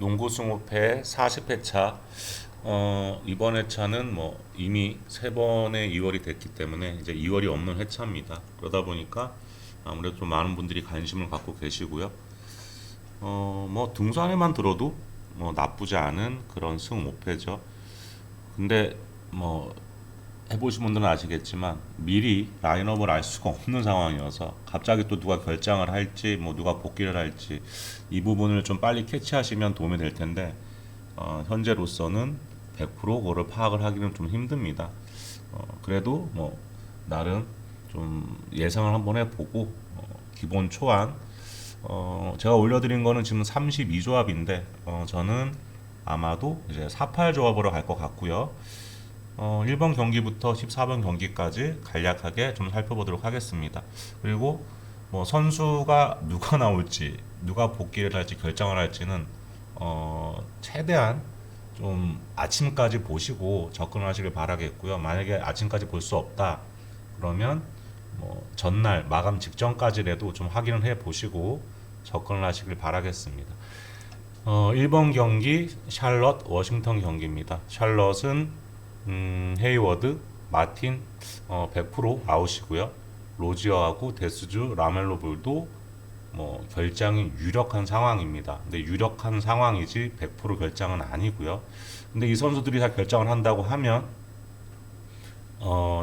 농구 승호패 40회차. 이번 회차는 뭐 이미 세 번의 2월이 됐기 때문에 이제 2월이 없는 회차입니다. 그러다 보니까 아무래도 좀 많은 분들이 관심을 갖고 계시고요. 뭐 등산에만 들어도 뭐 나쁘지 않은 그런 승호패죠. 근데 뭐 해보신 분들은 아시겠지만 미리 라인업을 알 수가 없는 상황이어서 갑자기 또 누가 결장을 할지 뭐 누가 복귀를 할지 이 부분을 좀 빨리 캐치하시면 도움이 될 텐데 현재로서는 100% 그거를 파악을 하기는 좀 힘듭니다. 그래도 뭐 나름 좀 예상을 한번 해보고 기본 초안 제가 올려드린 거는 지금 32조합인데 저는 아마도 이제 48 조합으로 갈 것 같고요. 1번 경기부터 14번 경기까지 간략하게 좀 살펴보도록 하겠습니다. 그리고 뭐 선수가 누가 나올지, 누가 복귀를 할지 결정을 할지는 최대한 좀 아침까지 보시고 접근하시길 바라겠고요. 만약에 아침까지 볼 수 없다, 그러면 뭐 전날 마감 직전까지라도 좀 확인을 해 보시고 접근을 하시길 바라겠습니다. 1번 경기 샬럿 워싱턴 경기입니다. 샬럿은 헤이워드, 마틴 100% 아웃이고요. 로지어하고 데스주, 라멜로 볼도 뭐 결장이 유력한 상황입니다. 근데 유력한 상황이지 100% 결장은 아니고요. 근데 이 선수들이 다 결장을 한다고 하면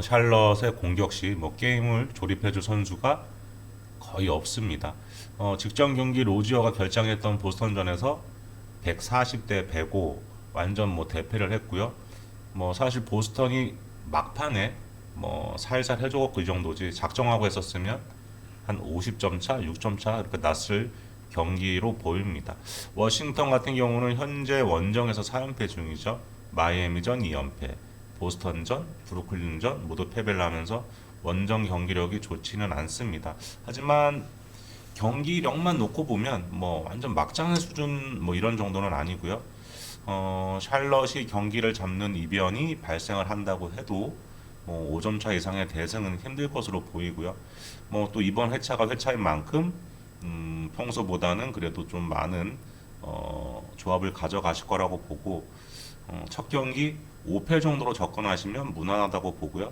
샬럿의 공격 시 뭐 게임을 조립해줄 선수가 거의 없습니다. 직전 경기 로지어가 결장했던 보스턴전에서 140대 105 완전 뭐 대패를 했고요. 뭐 사실 보스턴이 막판에 뭐 살살 해줘갖고 이 정도지 작정하고 했었으면 한 50점 차, 6점 차 이렇게 났을 경기로 보입니다. 워싱턴 같은 경우는 현재 원정에서 4연패 중이죠. 마이애미전 2연패, 보스턴전, 브루클린전 모두 패배를 하면서 원정 경기력이 좋지는 않습니다. 하지만 경기력만 놓고 보면 뭐 완전 막장의 수준 뭐 이런 정도는 아니고요. 샬럿이 경기를 잡는 이변이 발생을 한다고 해도 뭐 5점 차 이상의 대승은 힘들 것으로 보이고요. 뭐 또 이번 회차가 회차인 만큼 평소보다는 그래도 좀 많은 조합을 가져가실 거라고 보고 첫 경기 5패 정도로 접근하시면 무난하다고 보고요.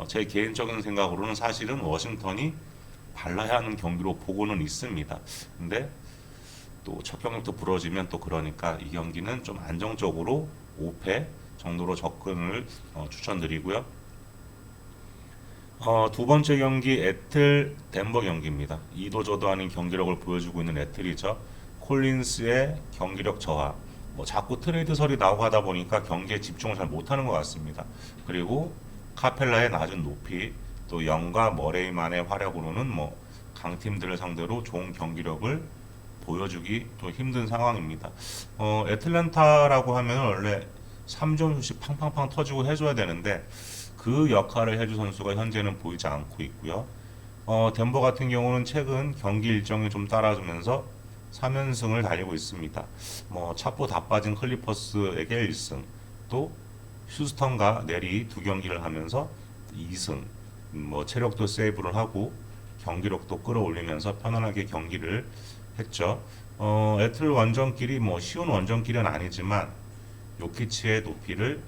제 개인적인 생각으로는 사실은 워싱턴이 발라야 하는 경기로 보고는 있습니다. 근데 또 첫 경기부터 부러지면 또 그러니까 이 경기는 좀 안정적으로 5패 정도로 접근을 추천드리고요. 두 번째 경기 애틀 덴버 경기입니다. 이도저도 아닌 경기력을 보여주고 있는 애틀이죠. 콜린스의 경기력 저하, 뭐 자꾸 트레이드설이 나오고 하다 보니까 경기에 집중을 잘 못하는 것 같습니다. 그리고 카펠라의 낮은 높이, 또 영과 머레이만의 활약으로는 뭐 강팀들을 상대로 좋은 경기력을 보여주기 또 힘든 상황입니다. 애틀랜타라고 하면 원래 3점슛이 팡팡팡 터지고 해줘야 되는데 그 역할을 해줄 선수가 현재는 보이지 않고 있고요. 덴버 같은 경우는 최근 경기 일정이 좀 따라주면서 3연승을 달리고 있습니다. 뭐 차포 다 빠진 클리퍼스에게 1승, 또 휴스턴과 내리 두 경기를 하면서 2승, 뭐 체력도 세이브를 하고 경기력도 끌어올리면서 편안하게 경기를 했죠. 애틀 원정길이 뭐 쉬운 원정길은 아니지만 요키치의 높이를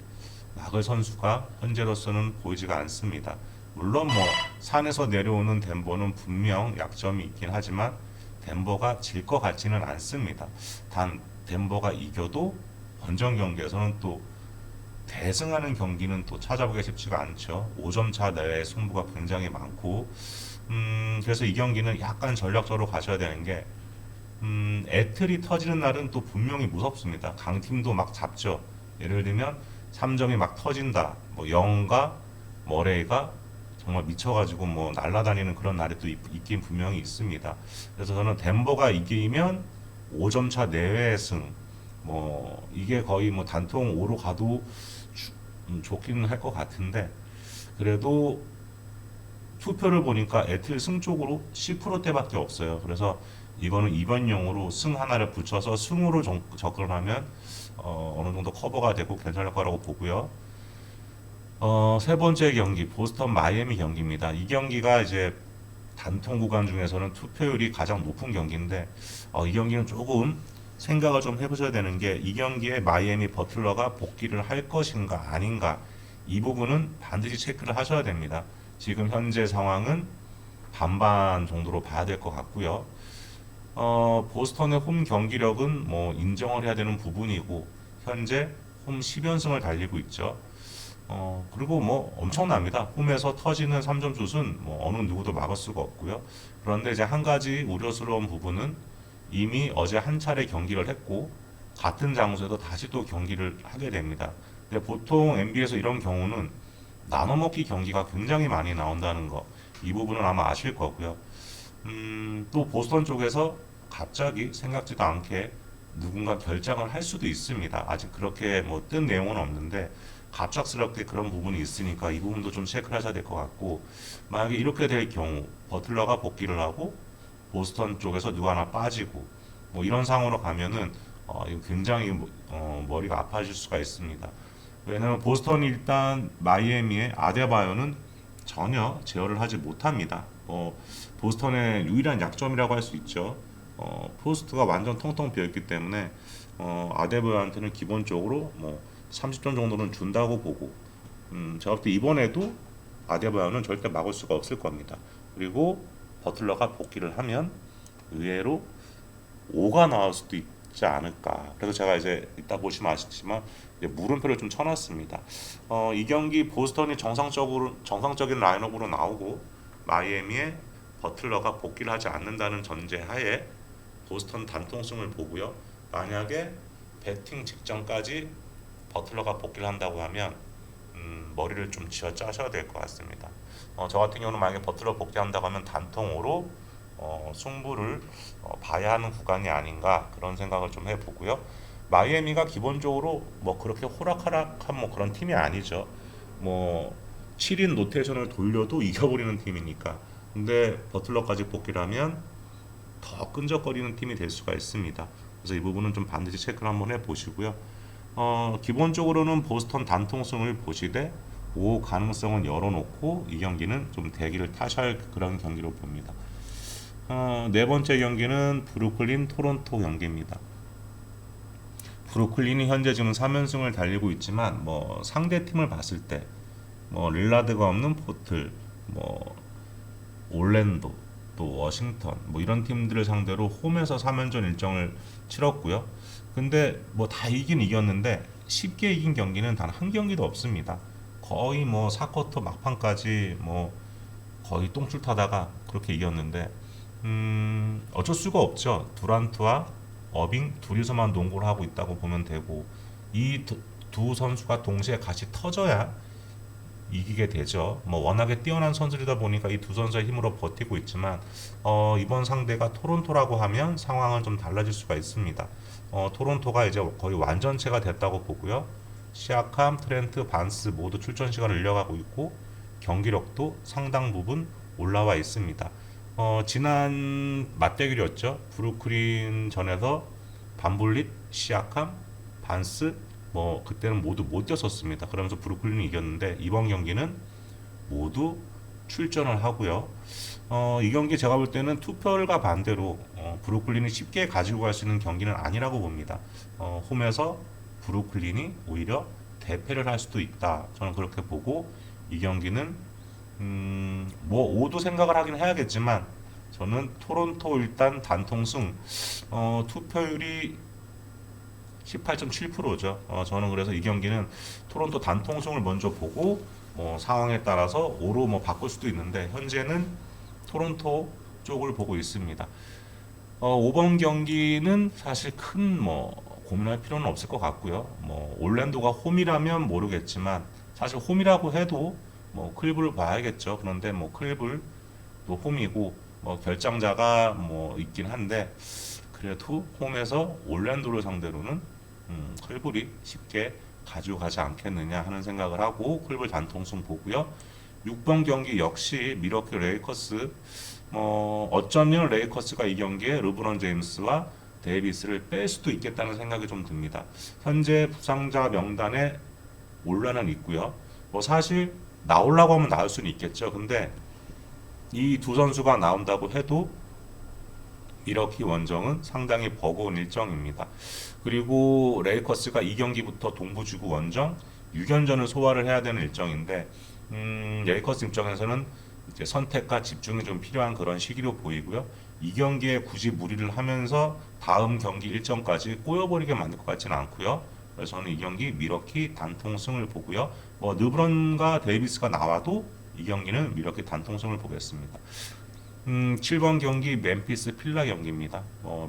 막을 선수가 현재로서는 보이지가 않습니다. 물론 뭐 산에서 내려오는 덴버는 분명 약점이 있긴 하지만 덴버가 질 것 같지는 않습니다. 단 덴버가 이겨도 원정 경기에서는 또 대승하는 경기는 또 찾아보기 쉽지가 않죠. 5점 차 내외의 승부가 굉장히 많고 그래서 이 경기는 약간 전략적으로 가셔야 되는 게 애틀이 터지는 날은 또 분명히 무섭습니다. 강팀도 막 잡죠. 예를 들면 3점이 막 터진다. 뭐 영과 머레이가 정말 미쳐가지고 뭐 날아다니는 그런 날이 또 있긴 분명히 있습니다. 그래서 저는 덴버가 이기면 5점 차 내외의 승. 뭐 이게 거의 뭐 단통 5로 가도 좋기는 할 것 같은데 그래도 투표를 보니까 애틀 승 쪽으로 10%대밖에 없어요. 그래서 이거는 이변용으로 승 하나를 붙여서 승으로 접근을 하면 어느 정도 커버가 되고 괜찮을 거라고 보고요. 세 번째 경기 보스턴 마이애미 경기입니다. 이 경기가 이제 단통 구간 중에서는 투표율이 가장 높은 경기인데 이 경기는 조금 생각을 좀 해보셔야 되는 게 이 경기에 마이애미 버틀러가 복귀를 할 것인가 아닌가 이 부분은 반드시 체크를 하셔야 됩니다. 지금 현재 상황은 반반 정도로 봐야 될 것 같고요. 보스턴의 홈 경기력은 뭐 인정을 해야 되는 부분이고 현재 홈 10연승을 달리고 있죠. 그리고 뭐 엄청납니다. 홈에서 터지는 3점 슛은 뭐 어느 누구도 막을 수가 없고요. 그런데 이제 한 가지 우려스러운 부분은 이미 어제 한 차례 경기를 했고 같은 장소에서 다시 또 경기를 하게 됩니다. 근데 보통 NBA에서 이런 경우는 나눠먹기 경기가 굉장히 많이 나온다는 거, 이 부분은 아마 아실 거고요. 또 보스턴 쪽에서 갑자기 생각지도 않게 누군가 결정을 할 수도 있습니다. 아직 그렇게 뭐 뜬 내용은 없는데 갑작스럽게 그런 부분이 있으니까 이 부분도 좀 체크를 하셔야 될 것 같고, 만약에 이렇게 될 경우 버틀러가 복귀를 하고 보스턴 쪽에서 누가 하나 빠지고 뭐 이런 상황으로 가면은 이거 굉장히 머리가 아파질 수가 있습니다. 왜냐하면 보스턴이 일단 마이애미의 아데바요는 전혀 제어를 하지 못합니다. 보스턴의 유일한 약점이라고 할 수 있죠. 포스트가 완전 텅텅 비어있기 때문에 아데바요한테는 기본적으로 뭐 30점 정도는 준다고 보고, 제가 볼 때 이번에도 아데바요는 절대 막을 수가 없을 겁니다. 그리고 버틀러가 복귀를 하면 의외로 5가 나올 수도 있지 않을까. 그래서 제가 이제 이따 보시면 아시겠지만 이제 물음표를 좀 쳐놨습니다. 이 경기 보스턴이 정상적인 라인업으로 나오고 마이애미의 버틀러가 복귀를 하지 않는다는 전제하에 보스턴 단통승을 보고요. 만약에 배팅 직전까지 버틀러가 복귀를 한다고 하면 머리를 좀 쥐어 짜셔야 될 것 같습니다. 저 같은 경우는 만약에 버틀러 복귀한다고 하면 단통으로 승부를 봐야 하는 구간이 아닌가 그런 생각을 좀 해보고요. 마이애미가 기본적으로 뭐 그렇게 호락호락한 뭐 그런 팀이 아니죠. 뭐 7인 로테이션을 돌려도 이겨버리는 팀이니까. 근데 버틀러까지 복귀를 하면 더 끈적거리는 팀이 될 수가 있습니다. 그래서 이 부분은 좀 반드시 체크를 한번 해보시고요. 기본적으로는 보스턴 단통승을 보시되 5 가능성은 열어놓고 이 경기는 좀 대기를 타셔야 할 그런 경기로 봅니다. 네 번째 경기는 브루클린 토론토 경기입니다. 브루클린이 현재 지금 3연승을 달리고 있지만 뭐 상대 팀을 봤을 때 뭐 릴라드가 없는 포틀, 뭐 올랜도, 또 워싱턴 뭐 이런 팀들을 상대로 홈에서 3연전 일정을 치렀고요. 근데 뭐 다 이긴 이겼는데 쉽게 이긴 경기는 단 한 경기도 없습니다. 거의 뭐 4쿼터 막판까지 뭐 거의 똥줄 타다가 그렇게 이겼는데 어쩔 수가 없죠. 두란트와 어빙 둘이서만 농구를 하고 있다고 보면 되고, 이 두 선수가 동시에 같이 터져야 이기게 되죠. 뭐 워낙에 뛰어난 선수이다 보니까 이 두 선수의 힘으로 버티고 있지만 이번 상대가 토론토라고 하면 상황은 좀 달라질 수가 있습니다. 토론토가 이제 거의 완전체가 됐다고 보고요. 시아캄, 트렌트, 반스 모두 출전 시간을 늘려가고 있고 경기력도 상당 부분 올라와 있습니다. 지난 맞대결이었죠. 브루클린 전에서 반블릿, 시아캄, 반스 뭐 그때는 모두 못 뛰었었습니다. 그러면서 브루클린이 이겼는데 이번 경기는 모두 출전을 하고요. 이 경기 제가 볼 때는 투표율과 반대로 브루클린이 쉽게 가지고 갈 수 있는 경기는 아니라고 봅니다. 홈에서 브루클린이 오히려 대패를 할 수도 있다. 저는 그렇게 보고 이 경기는 뭐 5도 생각을 하긴 해야겠지만 저는 토론토 일단 단통승, 투표율이 18.7%죠. 저는 그래서 이 경기는 토론토 단통승을 먼저 보고 상황에 따라서 5로 뭐 바꿀 수도 있는데 현재는 토론토 쪽을 보고 있습니다. 5번 경기는 사실 큰 뭐 고민할 필요는 없을 것 같고요. 뭐 올랜도가 홈이라면 모르겠지만 사실 홈이라고 해도 뭐 클블을 봐야겠죠. 그런데 뭐 클블도 홈이고 뭐 결장자가 뭐 있긴 한데 그래도 홈에서 올랜도를 상대로는 클블이 쉽게 가지고 가지 않겠느냐 하는 생각을 하고 클블 단통승 보고요. 6번 경기 역시 미러키 레이커스, 어쩌면 레이커스가 이 경기에 르브론 제임스와 데이비스를 뺄 수도 있겠다는 생각이 좀 듭니다. 현재 부상자 명단에 올라는 있고요. 뭐 사실 나오려고 하면 나올 수는 있겠죠. 근데 이 두 선수가 나온다고 해도 미러키 원정은 상당히 버거운 일정입니다. 그리고 레이커스가 2경기부터 동부지구 원정 6연전을 소화를 해야 되는 일정인데 레이커스 입장에서는 이제 선택과 집중이 좀 필요한 그런 시기로 보이고요. 이 경기에 굳이 무리를 하면서 다음 경기 일정까지 꼬여버리게 만들 것 같지는 않고요. 그래서 저는 이 경기 미러키 단통승을 보고요. 뭐 르브론과 데이비스가 나와도 이 경기는 미러키 단통승을 보겠습니다. 7번 경기 멤피스 필라 경기입니다.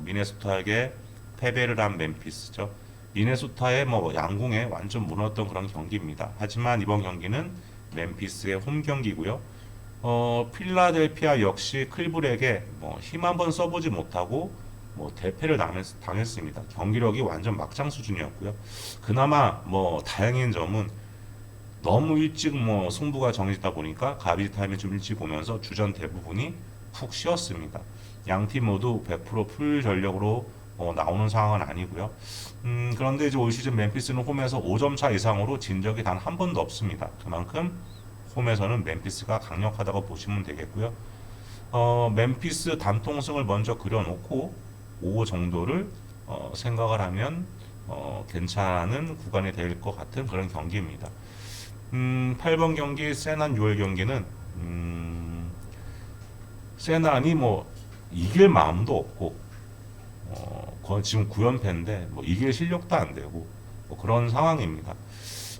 미네소타에게 패배를 한 멤피스죠. 미네소타의 뭐 양궁에 완전 무너졌던 그런 경기입니다. 하지만 이번 경기는 멤피스의 홈 경기고요. 필라델피아 역시 클브렉에 힘 한번 써보지 못하고 대패를 당했습니다. 경기력이 완전 막장 수준이었고요. 그나마 다행인 점은 너무 일찍 승부가 정해지다 보니까 가비지 타임이 좀 일찍 오면서 주전 대부분이 푹 쉬었습니다. 양 팀 모두 100%풀 전력으로 나오는 상황은 아니고요. 그런데 이제 올 시즌 멤피스는 홈에서 5점 차 이상으로 진 적이 단 한 번도 없습니다. 그만큼 홈에서는 멤피스가 강력하다고 보시면 되겠고요. 멤피스 단통승을 먼저 그려놓고 5 정도를 생각을 하면 괜찮은 구간이 될 것 같은 그런 경기입니다. 8번 경기 세난 6월 경기는 세난이 이길 마음도 없고 지금 9연패인데 이길 실력도 안 되고 그런 상황입니다.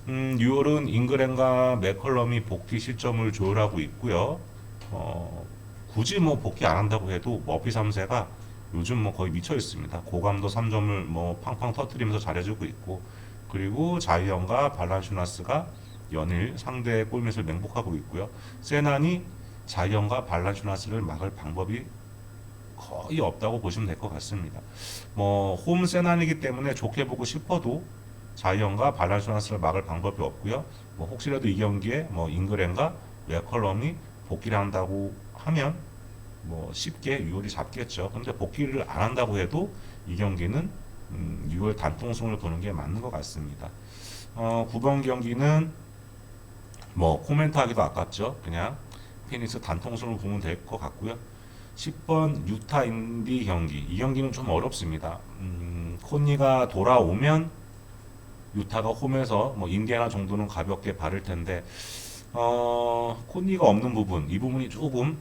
6월은 잉그랜과 맥컬럼이 복귀 시점을 조율하고 있고요. 굳이 복귀 안 한다고 해도 머피 3세가 요즘 거의 미쳐 있습니다. 고감도 3점을 팡팡 터뜨리면서 잘해주고 있고, 그리고 자이언과 발란슈나스가 연일 상대의 골밑을 맹복하고 있고요. 세난이 자이언과 발란슈나스를 막을 방법이 거의 없다고 보시면 될 것 같습니다. 홈 세난이기 때문에 좋게 보고 싶어도 자이언과 발란슈나스를 막을 방법이 없고요. 혹시라도 이 경기에 잉그랜과 맥컬럼이 복귀를 한다고 하면 쉽게 6월이 잡겠죠. 그런데 복귀를 안 한다고 해도 이 경기는 6월 단통승을 보는 게 맞는 것 같습니다. 9번 경기는 코멘트하기도 아깝죠. 그냥 피닉스 단통승을 보면 될 것 같고요. 10번 유타 인디 경기, 이 경기는 좀 어렵습니다. 코니가 돌아오면 유타가 홈에서 인디애나 정도는 가볍게 바를 텐데 코니가 없는 부분, 이 부분이 조금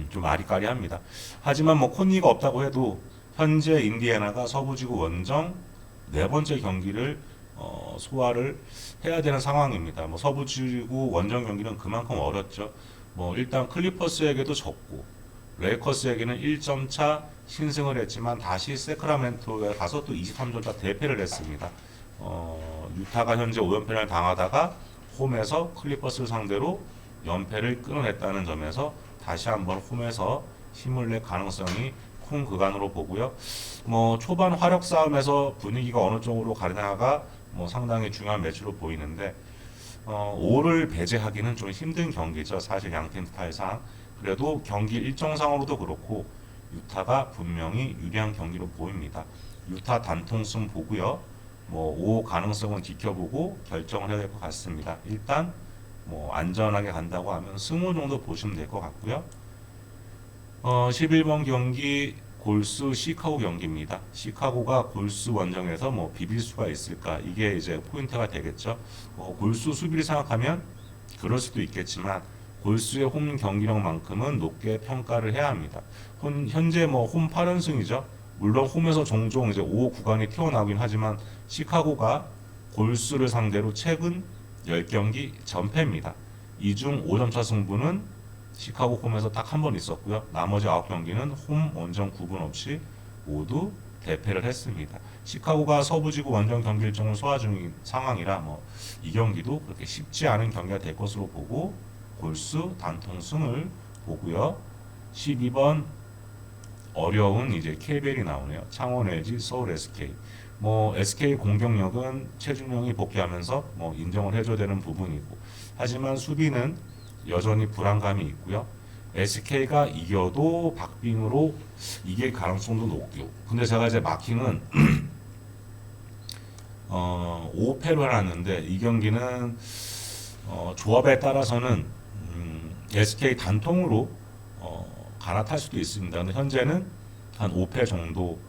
좀 아리까리합니다. 하지만 코니가 없다고 해도 현재 인디애나가 서부지구 원정 네 번째 경기를 소화를 해야 되는 상황입니다. 서부지구 원정 경기는 그만큼 어렵죠. 일단 클리퍼스에게도 졌고 레이커스에게는 1점 차 신승을 했지만 다시 세크라멘토에 가서 또 23점 차 대패를 했습니다. 유타가 현재 5연패를 당하다가 홈에서 클리퍼스를 상대로 연패를 끊어냈다는 점에서 다시 한번 홈에서 힘을 낼 가능성이 큰 구간으로 보고요. 초반 화력 싸움에서 분위기가 어느 쪽으로 가느냐가 상당히 중요한 매치로 보이는데 5를 배제하기는 좀 힘든 경기죠. 사실 양팀 스타일상. 그래도 경기 일정상으로도 그렇고 유타가 분명히 유리한 경기로 보입니다. 유타 단통승 보고요. 5 가능성은 지켜보고 결정을 해야 될 것 같습니다. 일단 안전하게 간다고 하면 승우 정도 보시면 될 것 같고요. 11번 경기 골수 시카고 경기입니다. 시카고가 골수 원정에서 비빌 수가 있을까? 이게 이제 포인트가 되겠죠. 골수 수비를 생각하면 그럴 수도 있겠지만 골수의 홈 경기력만큼은 높게 평가를 해야 합니다. 현재 홈 8연승이죠. 물론 홈에서 종종 이제 5 구간이 튀어나오긴 하지만 시카고가 골수를 상대로 최근 10경기 전패입니다. 이 중 5점 차 승부는 시카고 홈에서 딱 한 번 있었고요. 나머지 9경기는 홈 원정 구분 없이 모두 대패를 했습니다. 시카고가 서부지구 원정 경기 일정을 소화 중인 상황이라 이 경기도 그렇게 쉽지 않은 경기가 될 것으로 보고 골수 단통승을 보고요. 12번 어려운 이제 KBL이 나오네요. 창원 LG, 서울 SK. SK 공격력은 최준용이 복귀하면서 인정을 해줘야 되는 부분이고, 하지만 수비는 여전히 불안감이 있고요. SK가 이겨도 박빙으로 이길 가능성도 높고. 근데 제가 이제 마킹은 5패로 해놨는데 이 경기는 조합에 따라서는 SK 단통으로 갈아탈 수도 있습니다. 근데 현재는 한 5패 정도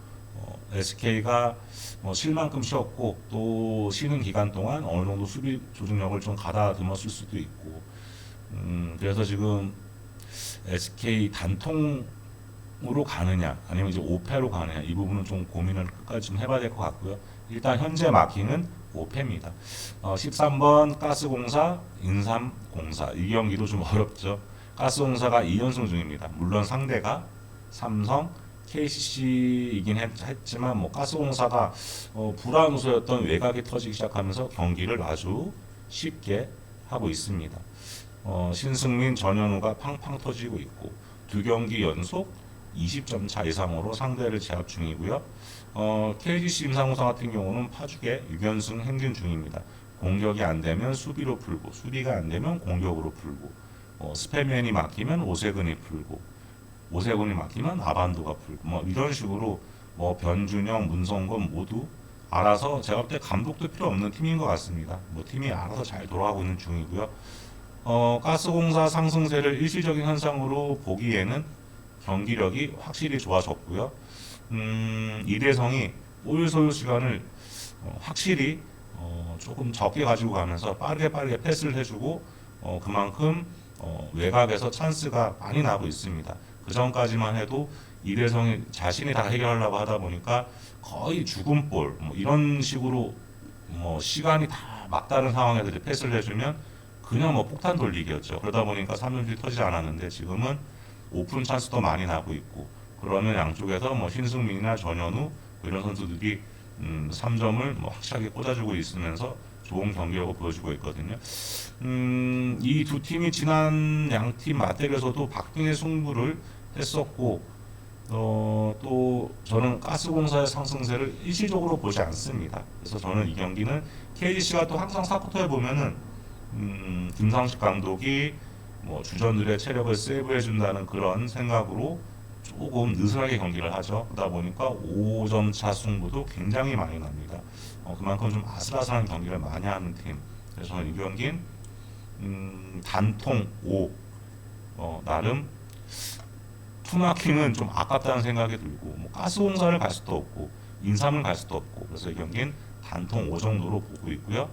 SK가 쉴 만큼 쉬었고 또 쉬는 기간 동안 어느 정도 수비 조직력을 좀 가다듬었을 수도 있고 그래서 지금 SK 단통으로 가느냐 아니면 이제 5패로 가느냐 이 부분은 좀 고민을 끝까지 좀 해봐야 될 것 같고요. 일단 현재 마킹은 5패입니다. 13번 가스공사, 인삼공사 이 경기도 좀 어렵죠. 가스공사가 2연승 중입니다. 물론 상대가 삼성, KCC이긴 했지만 가스공사가 불안우소였던 외곽이 터지기 시작하면서 경기를 아주 쉽게 하고 있습니다. 신승민, 전현우가 팡팡 터지고 있고 두 경기 연속 20점 차 이상으로 상대를 제압 중이고요. KGC 임상공사 같은 경우는 파죽의 6연승 행진 중입니다. 공격이 안 되면 수비로 풀고 수비가 안 되면 공격으로 풀고 스페맨이 막히면 오세근이 풀고 오세근이 막히면 아반도가 풀고 이런 식으로 변준영, 문성건 모두 알아서 제가 볼 때 감독도 필요 없는 팀인 것 같습니다. 팀이 알아서 잘 돌아가고 있는 중이고요. 가스공사 상승세를 일시적인 현상으로 보기에는 경기력이 확실히 좋아졌고요. 이대성이 볼 소유 시간을 확실히 조금 적게 가지고 가면서 빠르게 패스를 해주고 그만큼 외곽에서 찬스가 많이 나고 있습니다. 그 전까지만 해도 이대성이 자신이 다 해결하려고 하다 보니까 거의 죽은 볼 이런 식으로 시간이 다 막다른 상황에서 이제 패스를 해주면 그냥 폭탄 돌리기였죠. 그러다 보니까 3점슛이 터지지 않았는데 지금은 오픈 찬스도 많이 나고 있고 그러면 양쪽에서 신승민이나 전현우 이런 선수들이 3점을 확실하게 꽂아주고 있으면서 좋은 경기력을 보여주고 있거든요. 이 두 팀이 지난 양팀 맞대결에서도 박빙의 승부를 했었고 또 저는 가스공사의 상승세를 일시적으로 보지 않습니다. 그래서 저는 이 경기는 KGC가 또 항상 4쿼터에 보면은 김상식 감독이 주전들의 체력을 세이브해준다는 그런 생각으로 조금 느슨하게 경기를 하죠. 그러다 보니까 5점 차 승부도 굉장히 많이 납니다. 그만큼 좀 아슬아슬한 경기를 많이 하는 팀. 그래서 저는 이 경기는 단통 5 나름 투마킹은 좀 아깝다는 생각이 들고 가스공사를 갈 수도 없고 인삼을 갈 수도 없고 그래서 이 경기는 단통 5 정도로 보고 있고요.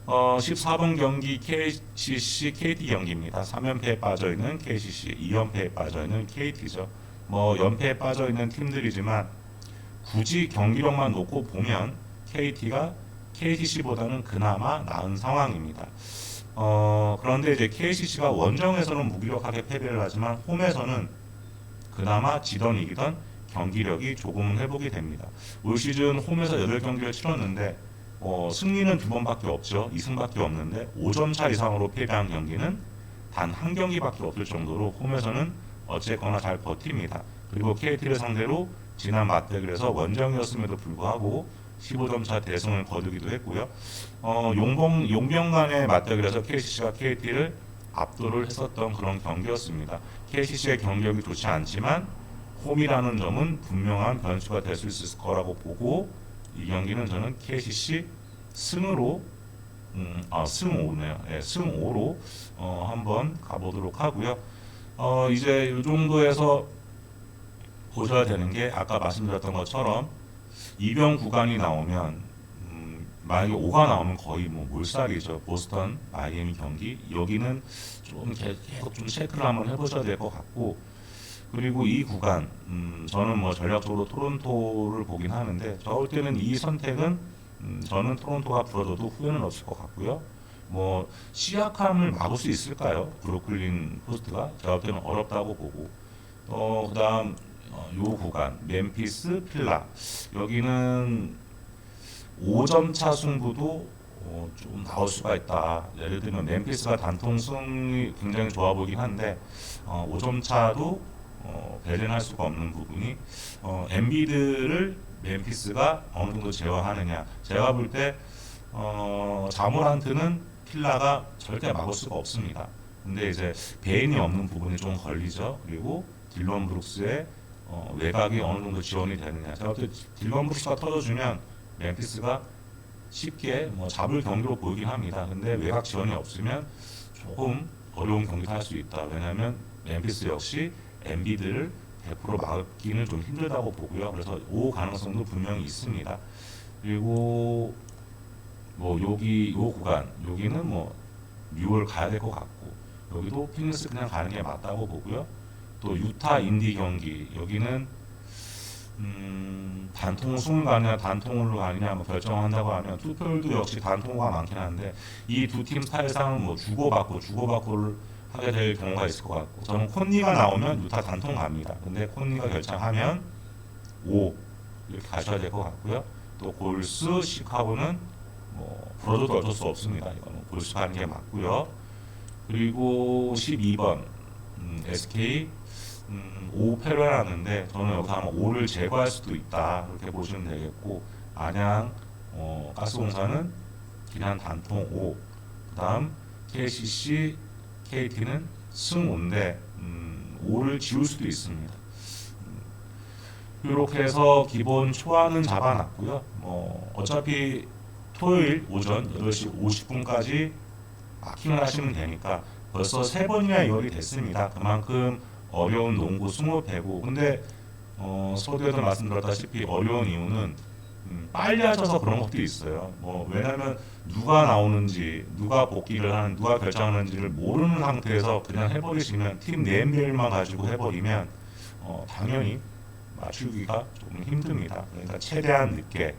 14번 경기 KCC KT 경기입니다. 3연패에 빠져있는 KCC, 2연패에 빠져있는 KT죠. 연패에 빠져있는 팀들이지만 굳이 경기력만 놓고 보면 KT가 KCC보다는 그나마 나은 상황입니다. 그런데 이제 KCC가 원정에서는 무기력하게 패배를 하지만 홈에서는 그나마 지던 이기던 경기력이 조금은 회복이 됩니다. 올 시즌 홈에서 8경기를 치렀는데 승리는 2번밖에 없죠. 2승밖에 없는데 5점 차 이상으로 패배한 경기는 단 한 경기밖에 없을 정도로 홈에서는 어쨌거나 잘 버팁니다. 그리고 KT를 상대로 지난 맞대결에서 원정이었음에도 불구하고 15점 차 대승을 거두기도 했고요. 용병 간의 맞대결에서 KCC가 KT를 압도를 했었던 그런 경기였습니다. KCC의 경기력이 좋지 않지만 홈이라는 점은 분명한 변수가 될 수 있을 거라고 보고 이 경기는 저는 KCC 승으로 승 5네요. 네, 승 5로 한번 가보도록 하고요. 이제 이 정도에서 보셔야 되는 게 아까 말씀드렸던 것처럼 이변 구간이 나오면 만약에 5가 나오면 거의 몰살이죠. 보스턴, 마이애미 경기 여기는 좀 계속 좀 체크를 한번 해보셔야 될 것 같고 그리고 이 구간 저는 전략적으로 토론토를 보긴 하는데 저 볼 때는 이 선택은 저는 토론토가 불어줘도 후회는 없을 것 같고요. 시약함을 막을 수 있을까요? 브루클린 포스트가 제가 볼 때는 어렵다고 보고 그다음 요 구간 멤피스 필라 여기는 5점 차 승부도 좀 나올 수가 있다. 예를 들면 멤피스가 단통승이 굉장히 좋아 보이긴 한데 5점 차도 배제할 수가 없는 부분이 엔비드를 멤피스가 어느 정도 제어하느냐. 제가 볼 때 자모란트는 필라가 절대 막을 수가 없습니다. 근데 이제 베인이 없는 부분이 좀 걸리죠. 그리고 딜런 브룩스의 외곽이 어느 정도 지원이 되느냐. 제가 볼 때 딜런 브룩스가 터져주면 멤피스가 쉽게 잡을 경기로 보이긴 합니다. 근데 외곽 지원이 없으면 조금 어려운 경기를 할 수 있다. 왜냐하면 멤피스 역시 엔비드를 100% 막기는 좀 힘들다고 보고요. 그래서 5 가능성도 분명히 있습니다. 그리고 뭐 여기 요 구간 여기는 뭐 6월 가야 될 것 같고 여기도 피닉스 그냥 가는 게 맞다고 보고요. 또 유타 인디 경기 여기는 단통 승을 가느냐 단통으로 가느냐 뭐 결정한다고 하면 투표율도 역시 단통가 많긴 한데 이 두 팀 사이상은 뭐 주고받고를 하게 될 경우가 있을 것 같고 저는 콘니가 나오면 유타 단통 갑니다. 근데 콘니가 결정하면 5 이렇게 가셔야 될 것 같고요. 또 골스 시카고는 뭐 불어줘도 어쩔 수 없습니다. 이거는 골스 가는 게 맞고요. 그리고 12번 SK 5 패를 해놨는데 저는 여기서 아마 5를 제거할 수도 있다 그렇게 보시면 되겠고 안양 가스공사는 그냥 단통 5 그 다음 KCC KT는 승 5인데 5를 지울 수도 있습니다. 이렇게 해서 기본 초안은 잡아놨고요. 어차피 토요일 오전 8시 50분까지 마킹을 하시면 되니까 벌써 3번이나 이월이 됐습니다. 그만큼 어려운 농구 20패고 근데 서두에도 말씀드렸다시피 어려운 이유는 빨리 하셔서 그런 것도 있어요. 왜냐하면 누가 나오는지 누가 복귀를 하는 누가 결정하는지를 모르는 상태에서 그냥 해버리시면 팀 네임밸류만 가지고 해버리면 당연히 맞추기가 조금 힘듭니다. 그러니까 최대한 늦게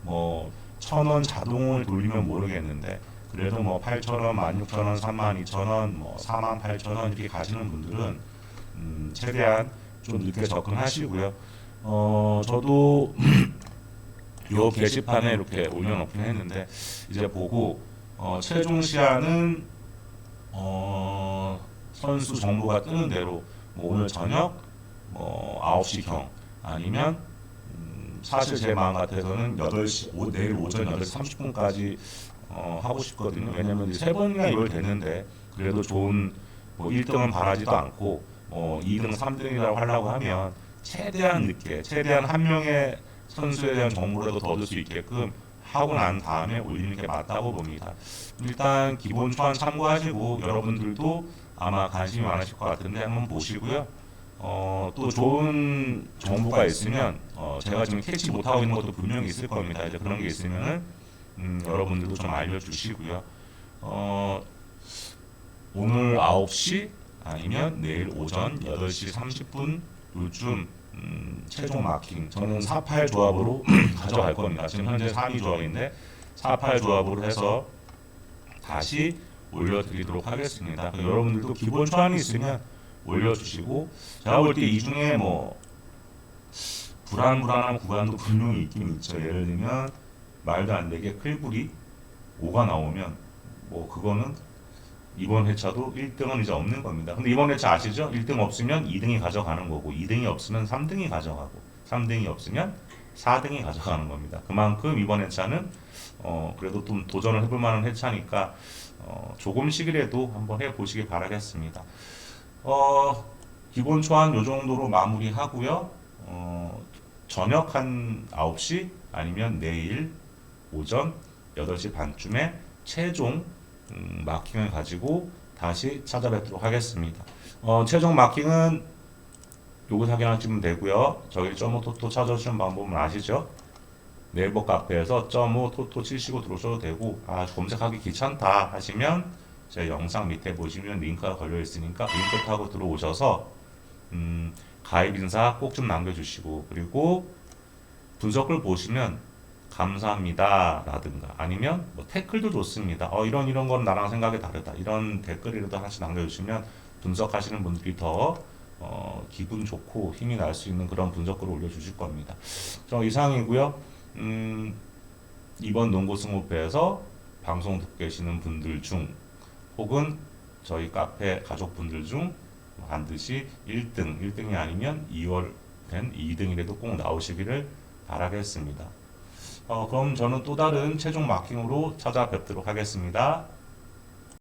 1,000원 자동을 돌리면 모르겠는데 그래도 8,000원, 16,000원, 32,000원, 48,000원 이렇게 가시는 분들은 최대한 좀 늦게 접근하시고요. 저도 요 게시판에 이렇게 올려놓긴 했는데 이제 보고 최종 시한은 선수 정보가 뜨는 대로 오늘 저녁 9시경 아니면 사실 제 마음 같아서는 8시 내일 오전 8시 30분까지 하고 싶거든요. 왜냐면 3번이나 이걸 되는데 그래도 좋은 1등은 바라지도 않고 2등, 3등이라고 하려고 하면 최대한 늦게 최대한 한 명의 선수에 대한 정보라도 더 얻을 수 있게끔 하고 난 다음에 올리는 게 맞다고 봅니다. 일단 기본 초안 참고하시고 여러분들도 아마 관심이 많으실 것 같은데 한번 보시고요. 또 좋은 정보가 있으면 제가 지금 캐치 못하고 있는 것도 분명히 있을 겁니다. 이제 그런 게 있으면은 여러분들도 좀 알려주시고요. 오늘 9시 아니면 내일 오전 8시 30분 요즘 최종 마킹 저는 4-8 조합으로 가져갈 겁니다. 지금 현재 3위 조합인데 4-8 조합으로 해서 다시 올려드리도록 하겠습니다. 여러분들도 기본 초안이 있으면 올려주시고 제가 볼 때 이 중에 불안한 구간도 분명히 있긴 있죠. 예를 들면 말도 안 되게 클구리 5가 나오면 그거는 이번 회차도 1등은 이제 없는 겁니다. 근데 이번 회차 아시죠? 1등 없으면 2등이 가져가는 거고 2등이 없으면 3등이 가져가고 3등이 없으면 4등이 가져가는 겁니다. 그만큼 이번 회차는 그래도 좀 도전을 해볼 만한 회차니까 조금씩이라도 한번 해보시길 바라겠습니다. 기본 초안 요 정도로 마무리하고요. 저녁 한 9시 아니면 내일 오전 8시 반쯤에 최종 마킹을 가지고 다시 찾아뵙도록 하겠습니다. 최종 마킹은 요거 확인하시면 되고요. 저기 점오 토토 찾아주시는 방법은 아시죠? 네이버 카페에서 점오 토토 치시고 들어오셔도 되고 검색하기 귀찮다 하시면 제 영상 밑에 보시면 링크가 걸려 있으니까 링크 타고 들어오셔서 가입 인사 꼭 좀 남겨주시고 그리고 분석을 보시면 감사합니다 라든가 아니면 태클도 좋습니다. 이런 건 나랑 생각이 다르다 이런 댓글이라도 하나씩 남겨주시면 분석하시는 분들이 더 기분 좋고 힘이 날 수 있는 그런 분석글을 올려주실 겁니다. 이상이고요. 이번 농구 승호패에서 방송 듣고 계시는 분들 중 혹은 저희 카페 가족분들 중 반드시 1등이 아니면 2월 된 2등이라도 꼭 나오시기를 바라겠습니다. 그럼 저는 또 다른 최종 마킹으로 찾아뵙도록 하겠습니다.